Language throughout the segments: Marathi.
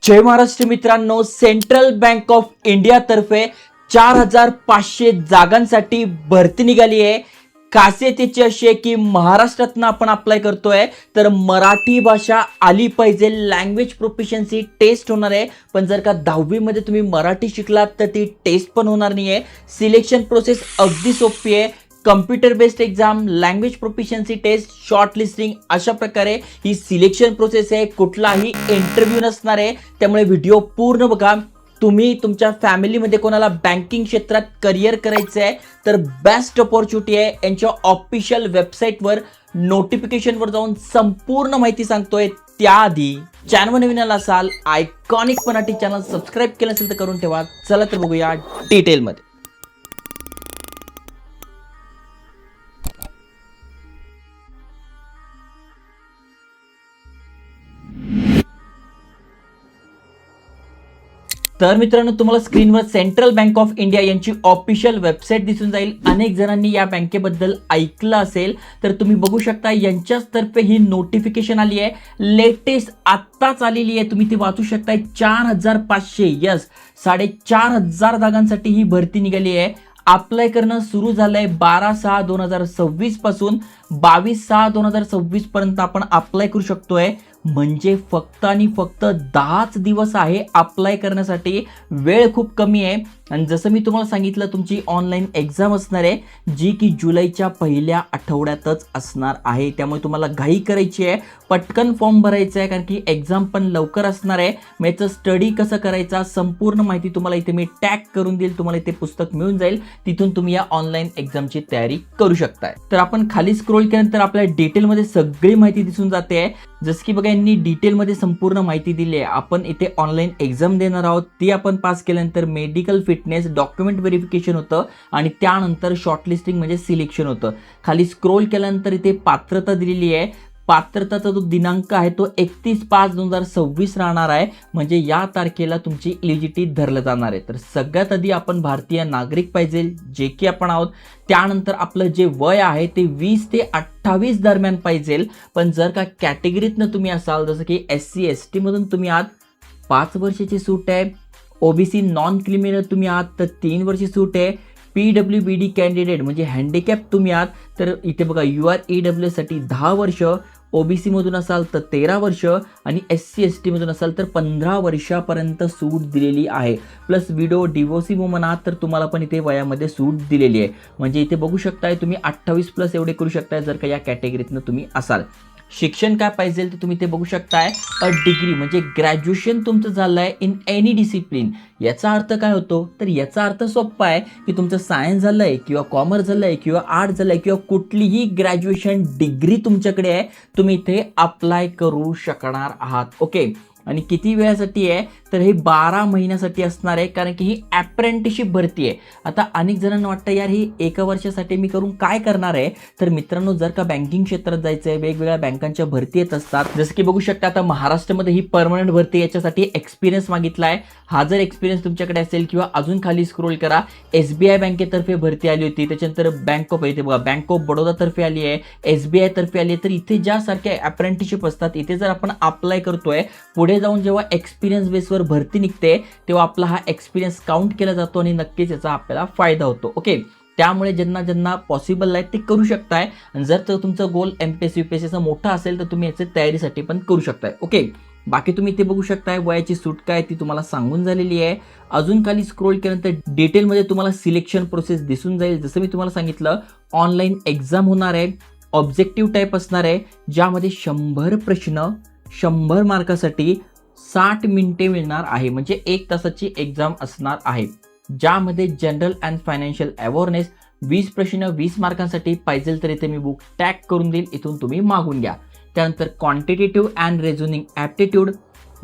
जय महाराष्ट्र मित्रांनो, सेंट्रल बँक ऑफ इंडिया तर्फे 4500 जागांसाठी भरती निघाली आहे। खासियत याची अशी आहे की महाराष्ट्रातनं आपण अप्लाय करतोय तर मराठी भाषा आली पाहिजे, लँग्वेज प्रोफिशियन्सी टेस्ट होणार आहे। पण जर का 10वी मध्ये तुम्ही मराठी शिकलात तर ती टेस्ट पण होणार नाहीये। सिलेक्शन प्रोसेस अगदी सोपी आहे। Computer based exam, language proficiency test, shortlisting, अशा प्रकारे ही सिलेक्शन प्रोसेस आहे। कुठलाही इंटरव्ह्यू नसणार आहे, त्यामुळे व्हिडिओ पूर्ण बघा। तुम्ही तुमच्या फॅमिलीमध्ये कोणाला बँकिंग क्षेत्रात करिअर करायचं आहे तर बेस्ट अपॉर्च्युनिटी आहे। यांच्या ऑफिशियल वेबसाईटवर नोटिफिकेशनवर जाऊन संपूर्ण माहिती सांगतोय। त्याआधी चॅनल नवीन आला असाल, आयकॉनिक मराठी चॅनल सबस्क्राईब केलं असेल तर करून ठेवा। चला तर बघूया डिटेलमध्ये। तर मित्रांनो, तुम्हाला स्क्रीनवर सेंट्रल बँक ऑफ इंडिया यांची ऑफिशियल वेबसाईट दिसून जाईल। अनेक जणांनी या बँकेबद्दल ऐकलं असेल तर तुम्ही बघू शकता, यांच्याच तर्फे ही नोटिफिकेशन आली आहे। लेटेस्ट आत्ताच आलेली आहे, तुम्ही ती वाचू शकता। 4500 यस 4500 जागांसाठी ही भरती निघाली आहे। अप्लाय करणं सुरू झालंय 12/6/2026 पासून 22/6/2026 पर्यंत आपण अप्लाय करू शकतोय। म्हणजे फक्त आणि फक्त 10च दिवस आहे अप्लाय करण्यासाठी, वेळ खूप कमी आहे। आणि जसं मी तुम्हाला सांगितलं, तुमची ऑनलाईन एक्झाम असणार आहे जी की जुलैच्या पहिल्या आठवड्यातच असणार आहे। त्यामुळे तुम्हाला घाई करायची आहे, पटकन फॉर्म भरायचा आहे, कारण की एक्झाम पण लवकर असणार आहे। मग याचं स्टडी कसं करायचा संपूर्ण माहिती तुम्हाला इथे मी टॅग करून देईल। तुम्हाला इथे पुस्तक मिळून जाईल, तिथून तुम्ही या ऑनलाईन एक्झामची तयारी करू शकताय। तर आपण खाली स्क्रोल केल्यानंतर आपल्याला डिटेलमध्ये सगळी माहिती दिसून जाते। जसं की बघा, यांनी डिटेलमध्ये संपूर्ण माहिती दिली आहे। आपण इथे ऑनलाईन एक्झाम देणार आहोत, ती आपण पास केल्यानंतर मेडिकल फिटनेस, डॉक्युमेंट व्हेरिफिकेशन होतं आणि त्यानंतर शॉर्टलिस्टिंग म्हणजे सिलेक्शन होतं। खाली स्क्रोल केल्यानंतर इथे पात्रता दिलेली आहे। पात्रताचा जो दिनांक आहे तो 31/5/2026 राहणार आहे। म्हणजे या तारखेला तुमची इलिजिबिलिटी धरलं जाणार आहे। तर सगळ्यात आधी आपण भारतीय नागरिक पाहिजे, जे की आपण आहोत। त्यानंतर आपलं जे वय आहे ते 20 ते 28 दरम्यान पाहिजे। पण जर का कॅटेगरीतनं तुम्ही असाल, जसं की SC ST मधून तुम्ही आहात, 5 वर्षाची सूट आहे। OBC नॉन क्रिमिनल तुम्ही आहात तर 3 वर्षी सूट आहे। PWBD कॅन्डिडेट म्हणजे हँडिकॅप तुम्ही आहात तर इथे बघा UREW साठी 10 वर्ष, OBC मधून असाल तर 13 वर्ष आणि SC ST मधून असाल तर 15 वर्षापर्यंत सूट दिलेली आहे। प्लस विडो डिवोर्सी वुमन आहात तर तुम्हाला पण इथे वयामध्ये सूट दिलेली आहे। म्हणजे इथे बघू शकताय तुम्ही 28+ एवढे करू शकताय जर का या कॅटेगरीतनं तुम्ही असाल। शिक्षण काय पाहिजे तर तुम्ही ते बघू शकताय, अ डिग्री म्हणजे ग्रॅज्युएशन तुमचं झालंय इन एनी डिसिप्लिन। याचा अर्थ काय होतो तर याचा अर्थ सोपा आहे की तुमचं सायन्स झालंय किंवा कॉमर्स झालंय किंवा आर्ट झालंय किंवा कुठलीही ग्रॅज्युएशन डिग्री तुमच्याकडे आहे, तुम्ही इथे अप्लाय करू शकणार आहात। ओके, आणि किती वेळासाठी आहे तर हे 12 महिन्यासाठी असणार आहे, कारण की ही अप्रेंटिसशिप भरती आहे। आता अनेक जणांना वाटतं यार ही 1 वर्षासाठी मी करून काय करणार आहे। तर मित्रांनो, जर का बँकिंग क्षेत्रात जायचं आहे, वेगवेगळ्या बँकांच्या भरती येत असतात। जसं की बघू शकता, आता महाराष्ट्रामध्ये ही परमनंट भरती, याच्यासाठी एक्सपिरियन्स मागितला आहे। हा जर एक्सपिरियन्स तुमच्याकडे असेल किंवा अजून खाली स्क्रोल करा, SBI बँकेतर्फे भरती आली होती। त्याच्यानंतर बँक ऑफ, इथे बघा बँक ऑफ बडोदा तर्फे आली आहे, SBI तर्फे आली आहे। तर इथे ज्या सारख्या अप्रेंटिसशिप असतात, इथे जर आपण अप्लाय करतोय, पुढे जाऊन जेव्हा एक्सपिरियन्स बेसवर भरती निघते तेव्हा आपला हा एक्सपिरियन्स काउंट केला जातो आणि नक्कीच याचा आपल्याला फायदा होतो। ओके, त्यामुळे ज्यांना पॉसिबल आहे ते करू शकताय। आणि जर तुमचं गोल MPSC UPSCचा मोठा असेल तर तुम्ही याच्या तयारीसाठी पण करू शकताय। ओके, बाकी तुम्ही इथे बघू शकताय वयाची सूट काय ती तुम्हाला सांगून झालेली आहे। अजून खाली स्क्रोल केल्यानंतर डिटेलमध्ये तुम्हाला सिलेक्शन प्रोसेस दिसून जाईल। जसं मी तुम्हाला सांगितलं, ऑनलाईन एक्झाम होणार आहे, ऑब्जेक्टिव्ह टाईप असणार आहे, ज्यामध्ये 100 प्रश्न 100 मार्कासाठी 60 मिनिटे मिळणार आहे। म्हणजे 1 तासाची एक्झाम असणार आहे, ज्यामध्ये जनरल अँड फायनान्शियल अवेअरनेस 20 प्रश्न 20 मार्कांसाठी पाहिजे तर इथे मी बुक टॅग करून देईल, इथून तुम्ही मागून घ्या। त्यानंतर क्वांटिटेटिव्ह अँड रिझनिंग ॲप्टिट्यूड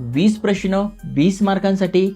20 प्रश्न 20 मार्कांसाठी,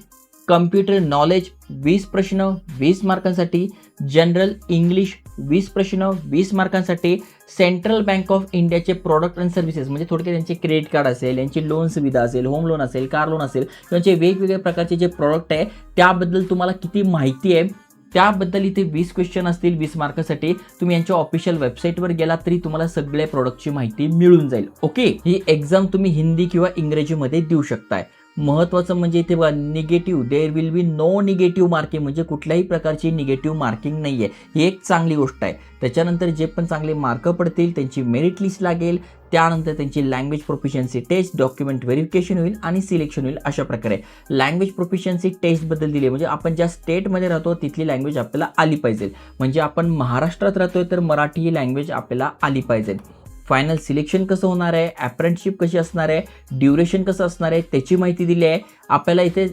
कम्प्युटर नॉलेज 20 प्रश्न 20 मार्कांसाठी, जनरल इंग्लिश 20 प्रश्न 20 मार्कांसाठी, सेंट्रल बँक ऑफ इंडियाचे प्रोडक्ट अँड सर्व्हिसेस म्हणजे थोडक्यात त्यांचे क्रेडिट कार्ड असेल, यांची लोन सुविधा असेल, होम लोन असेल, कार लोन असेल, त्यांचे वेगवेगळ्या प्रकारचे जे प्रोडक्ट आहे त्याबद्दल तुम्हाला किती माहिती आहे त्याबद्दल इथे 20 क्वेश्चन असतील 20 मार्कासाठी। तुम्ही यांच्या ऑफिशियल वेबसाईटवर गेला तरी तुम्हाला सगळे प्रोडक्टची माहिती मिळून जाईल। ओके, ही एक्झाम तुम्ही हिंदी किंवा इंग्रजीमध्ये देऊ शकताय। महत्त्वाचं म्हणजे इथे बघा negative, there will be no negative marking, म्हणजे कुठल्याही प्रकारची निगेटिव्ह मार्किंग नाही आहे, ही एक चांगली गोष्ट आहे. त्याच्यानंतर जे पण चांगले मार्क पडतील त्यांची मेरिट लिस्ट लागेल, त्यानंतर त्यांची language proficiency test, document verification होईल आणि सिलेक्शन होईल. अशा प्रकारे लँग्वेज प्रोफिशियन्सी टेस्टबद्दल दिली, म्हणजे आपण ज्या स्टेटमध्ये राहतो तिथली लँग्वेज आपल्याला आली पाहिजे. म्हणजे आपण महाराष्ट्रात राहतोय तर मराठी ही लँग्वेज आपल्याला आली पाहिजे. फायनल सिलेक्शन कसं होणार आहे, अप्रेंटिसशिप कशी असणार आहे, ड्युरेशन कसं असणार आहे त्याची माहिती दिली आहे. आपल्याला इथे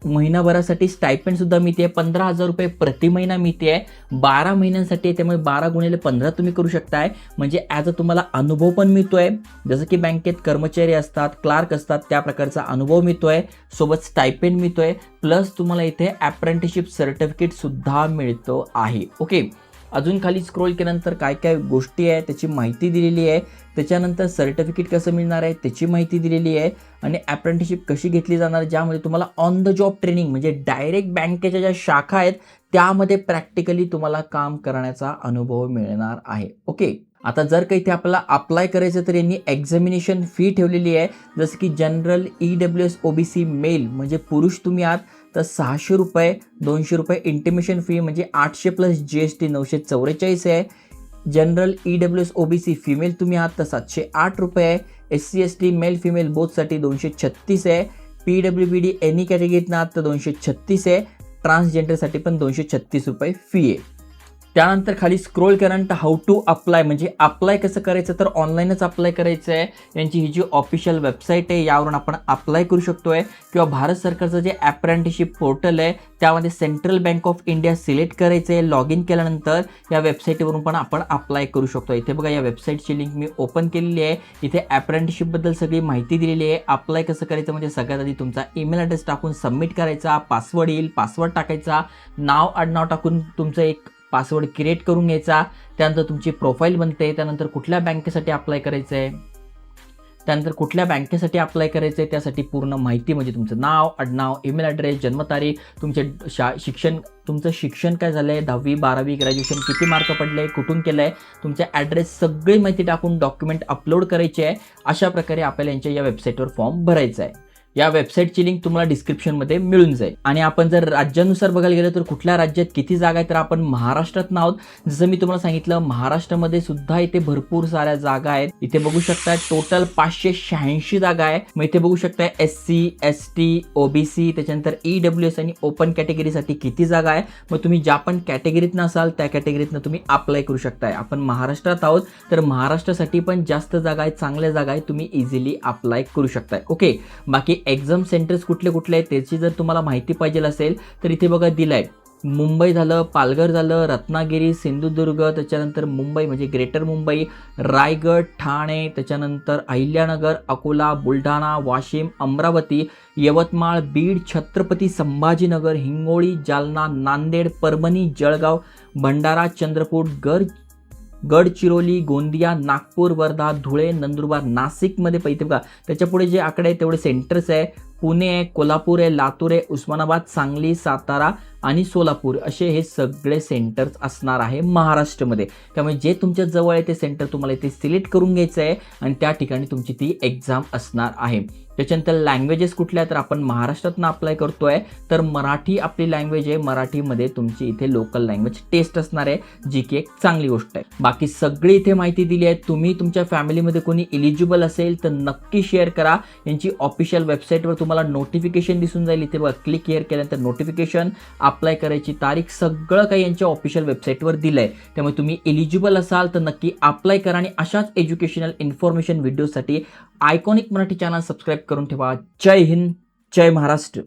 महिनाभरासाठी स्टायपेंडसुद्धा मिळते, 15,000 रुपये प्रति महिना मिळते आहे, 12 महिन्यांसाठी आहे. त्यामुळे 12×15 तुम्ही करू शकताय, म्हणजे ॲज अ तुम्हाला अनुभव पण मिळतो आहे. जसं की बँकेत कर्मचारी असतात, क्लार्क असतात, त्या प्रकारचा अनुभव मिळतो आहे, सोबत स्टायपेंड मिळतो आहे, प्लस तुम्हाला इथे अप्रेंटिसशिप सर्टिफिकेटसुद्धा मिळतो आहे. ओके, अजून खाली स्क्रोल केल्यानंतर काय काय गोष्टी आहे त्याची माहिती दिलेली आहे. त्याच्यानंतर सर्टिफिकेट कसं मिळणार आहे त्याची माहिती दिलेली आहे आणि अप्रेंटिसशिप कशी घेतली जाणार, ज्यामध्ये तुम्हाला ऑन द जॉब ट्रेनिंग, म्हणजे डायरेक्ट बँकेच्या ज्या शाखा आहेत त्यामध्ये प्रॅक्टिकली तुम्हाला काम करण्याचा अनुभव मिळणार आहे. ओके, आता जर काही इथे आपल्याला अप्लाय करायचं तर यांनी एक्झामिनेशन फी ठेवलेली आहे. जसं की जनरल EWS OBC मेल म्हणजे पुरुष तुम्ही आहात तर 600 रुपये, 200 रुपये इंटिमेशन फी म्हणजे 800 प्लस GST 944 आहे. जनरल EWS OBC फिमेल तुम्ही आहात तर 708 रुपये आहे. SC ST मेल फिमेल बोथसाठी 236 आहे. PWBD एनी कॅटेगरीत आहात तर 236 आहे. ट्रान्सजेंडरसाठी पण 236 रुपये फी आहे. त्यानंतर खाली स्क्रोल केल्यानंतर हाऊ टू अप्लाय, म्हणजे अप्लाय कसं करायचं तर ऑनलाईनच अप्लाय करायचं आहे. यांची ही जी ऑफिशियल वेबसाईट आहे यावरून आपण अप्लाय करू शकतो आहे, किंवा भारत सरकारचं जे अप्रेंटिसशिप पोर्टल आहे त्यामध्ये central bank of India select करायचं आहे. लॉग इन केल्यानंतर या वेबसाईटवरून पण आपण अप्लाय करू शकतो. इथे बघा या वेबसाईटची लिंक मी ओपन केलेली आहे. इथे अप्रेंटिसशिपबद्दल सगळी माहिती दिलेली आहे. अप्लाय कसं करायचं म्हणजे सगळ्यात आधी तुमचा ईमेल ॲड्रेस टाकून सबमिट करायचा, पासवर्ड येईल, पासवर्ड टाकायचा, नाव आडनाव टाकून तुमचं एक पासवर्ड क्रिएट करून घ्यायचा. त्यानंतर तुमची प्रोफाईल बनते. त्यानंतर कुठल्या बँकेसाठी अप्लाय करायचं आहे, त्यासाठी पूर्ण माहिती म्हणजे तुमचं नाव, आडनाव, ईमेल ॲड्रेस, जन्मतारीख, तुमचं शिक्षण काय झालं आहे, 10वी 12वी ग्रॅज्युएशन, किती मार्क पडले, कुठून केलं आहे, तुमचा ॲड्रेस, सगळी माहिती टाकून डॉक्युमेंट अपलोड करायचे आहे. अशा प्रकारे आपल्याला यांच्या या वेबसाईटवर फॉर्म भरायचा आहे. या वेबसाईटची लिंक तुम्हाला डिस्क्रिप्शनमध्ये मिळून जाईल. आणि आपण जर राज्यानुसार बघायला गेलं तर कुठल्या राज्यात किती जागा आहेत तर आपण महाराष्ट्रात आहोत. जसं मी तुम्हाला सांगितलं महाराष्ट्रामध्ये सुद्धा इथे भरपूर साऱ्या जागा आहेत. इथे बघू शकता टोटल 586 जागा आहे. मग इथे बघू शकता SC ST OBC त्याच्यानंतर EWS आणि ओपन कॅटेगरीसाठी किती जागा आहे. मग तुम्ही ज्या पण कॅटेगरीत नसाल त्या कॅटेगरीतनं तुम्ही अप्लाय करू शकताय. आपण महाराष्ट्रात आहोत तर महाराष्ट्रासाठी पण जास्त जागा आहेत, चांगल्या जागा आहेत, तुम्ही इझिली अप्लाय करू शकताय. ओके, बाकी एक्झाम सेंटर्स कुठले कुठले आहेत त्याची जर तुम्हाला माहिती पाहिजे असेल तर इथे बघा दिलं आहे. मुंबई झालं, पालघर झालं, रत्नागिरी, सिंधुदुर्ग, त्याच्यानंतर मुंबई म्हणजे ग्रेटर मुंबई, रायगड, ठाणे, त्याच्यानंतर अहिल्यानगर, अकोला, बुलढाणा, वाशिम, अमरावती, यवतमाळ, बीड, छत्रपती संभाजीनगर, हिंगोली, जालना, नांदेड, परभणी, जळगाव, भंडारा, चंद्रपूर, गडचिरोली, गोंदिया, नागपूर, वर्धा, धुळे, नंदुरबार, नाशिकमध्ये पैसे बघा. त्याच्या पुढे जे आकडे आहे तेवढे सेंटर्स आहे. पुणे आहे, कोल्हापूर आहे, लातूर आहे, उस्मानाबाद, सांगली, सातारा आणि सोलापूर असे हे सगळे सेंटर्स असणार आहे महाराष्ट्रामध्ये. त्यामुळे जे तुमच्या जवळ आहे ते सेंटर तुम्हाला इथे सिलेक्ट करून घ्यायचं आहे आणि त्या ठिकाणी तुमची ती एक्झाम असणार आहे. त्याच्यानंतर लँग्वेजेस कुठल्या तर आपण महाराष्ट्रातून अप्लाय करतोय तर मराठी आपली लँग्वेज आहे. मराठीमध्ये तुमची इथे लोकल लँग्वेज टेस्ट असणार आहे, जी की एक चांगली गोष्ट आहे. बाकी सगळी इथे माहिती दिली आहे. तुम्ही तुमच्या फॅमिलीमध्ये कोणी इलिजिबल असेल तर नक्की शेअर करा. यांची ऑफिशियल वेबसाईटवर तुम्हाला नोटिफिकेशन दिसून जाईल. इथे बघा क्लिक हिअर केल्यानंतर नोटिफिकेशन, अप्लाय करायची तारीख, सगळं काही यांच्या ऑफिशियल वेबसाईटवर दिलं आहे. त्यामुळे तुम्ही एलिजिबल असाल तर नक्की अप्लाय करा आणि अशाच एज्युकेशनल इन्फॉर्मेशन व्हिडिओसाठी आयकॉनिक मराठी चॅनल सबस्क्राईब करून ठेवा. जय हिंद, जय महाराष्ट्र.